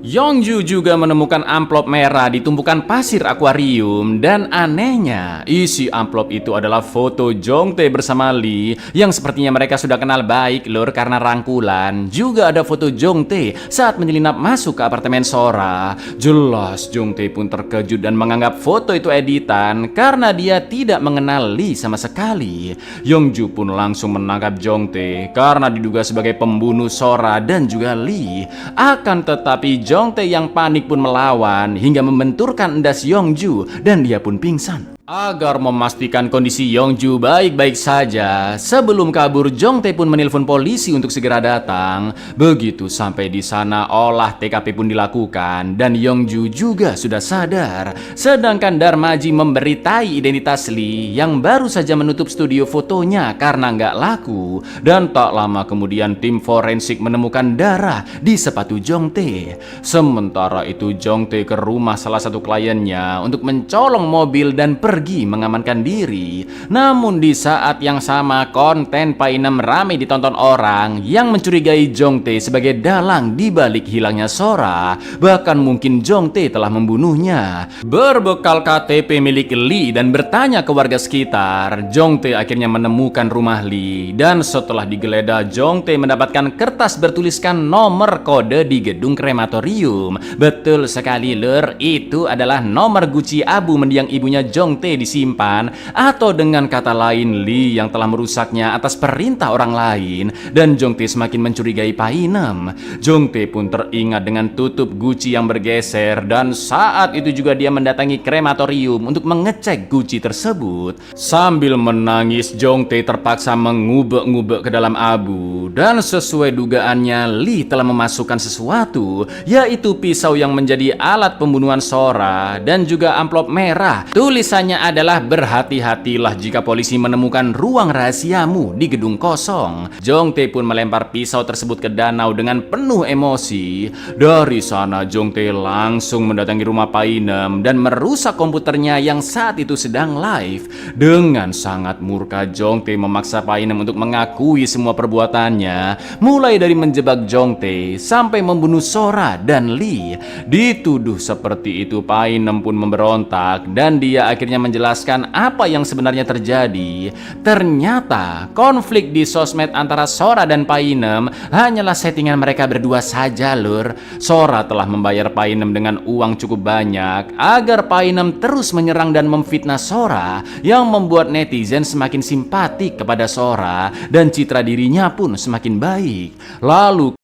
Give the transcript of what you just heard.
Yongju juga menemukan amplop merah di tumpukan pasir akuarium dan anehnya, isi amplop itu adalah foto Jongtae bersama Lee yang sepertinya mereka sudah kenal baik lur karena rangkulan. Juga ada foto Jongtae saat menyelinap masuk ke apartemen Sora. Jelas Jongtae pun terkejut dan menganggap foto itu editan karena dia tidak mengenal Lee sama sekali. Yongju pun langsung menangkap Jongtae karena diduga sebagai pembunuh Sora dan juga Lee. Akan tetapi Jongtae yang panik pun melawan hingga membenturkan endas Yongju dan dia pun pingsan. Agar memastikan kondisi Yongju baik-baik saja, sebelum kabur Jongtae pun menelpon polisi untuk segera datang. Begitu sampai di sana, olah TKP pun dilakukan dan Yongju juga sudah sadar. Sedangkan Darmaji memberitai identitas Lee yang baru saja menutup studio fotonya karena nggak laku. Dan tak lama kemudian tim forensik menemukan darah di sepatu Jongtae. Sementara itu Jongtae ke rumah salah satu kliennya untuk mencolong mobil dan pergi mengamankan diri. Namun di saat yang sama konten Painem ramai ditonton orang yang mencurigai Jongtae sebagai dalang di balik hilangnya Sora. Bahkan mungkin Jongtae telah membunuhnya. Berbekal KTP milik Lee dan bertanya ke warga sekitar, Jongtae akhirnya menemukan rumah Lee. Dan setelah digeledah, Jongtae mendapatkan kertas bertuliskan nomor kode di gedung krematorium. Betul sekali lur, itu adalah nomor guci abu mendiang ibunya Jongtae disimpan, atau dengan kata lain Lee yang telah merusaknya atas perintah orang lain. Dan Jongtae semakin mencurigai Painem. Jongtae pun teringat dengan tutup guci yang bergeser dan saat itu juga dia mendatangi krematorium untuk mengecek guci tersebut. Sambil menangis Jongtae terpaksa mengubek-ngubek ke dalam abu dan sesuai dugaannya Lee telah memasukkan sesuatu, yaitu pisau yang menjadi alat pembunuhan Sora dan juga amplop merah. Tulisannya adalah berhati-hatilah jika polisi menemukan ruang rahasiamu di gedung kosong. Jongtae pun melempar pisau tersebut ke danau dengan penuh emosi. Dari sana Jongtae langsung mendatangi rumah Painem dan merusak komputernya yang saat itu sedang live. Dengan sangat murka Jongtae memaksa Painem untuk mengakui semua perbuatannya, mulai dari menjebak Jongtae sampai membunuh Sora dan Lee. Dituduh seperti itu Painem pun memberontak dan dia akhirnya menjelaskan apa yang sebenarnya terjadi. Ternyata konflik di sosmed antara Sora dan Painem hanyalah settingan mereka berdua saja lur. Sora telah membayar Painem dengan uang cukup banyak agar Painem terus menyerang dan memfitnah Sora, yang membuat netizen semakin simpatik kepada Sora dan citra dirinya pun semakin baik. Lalu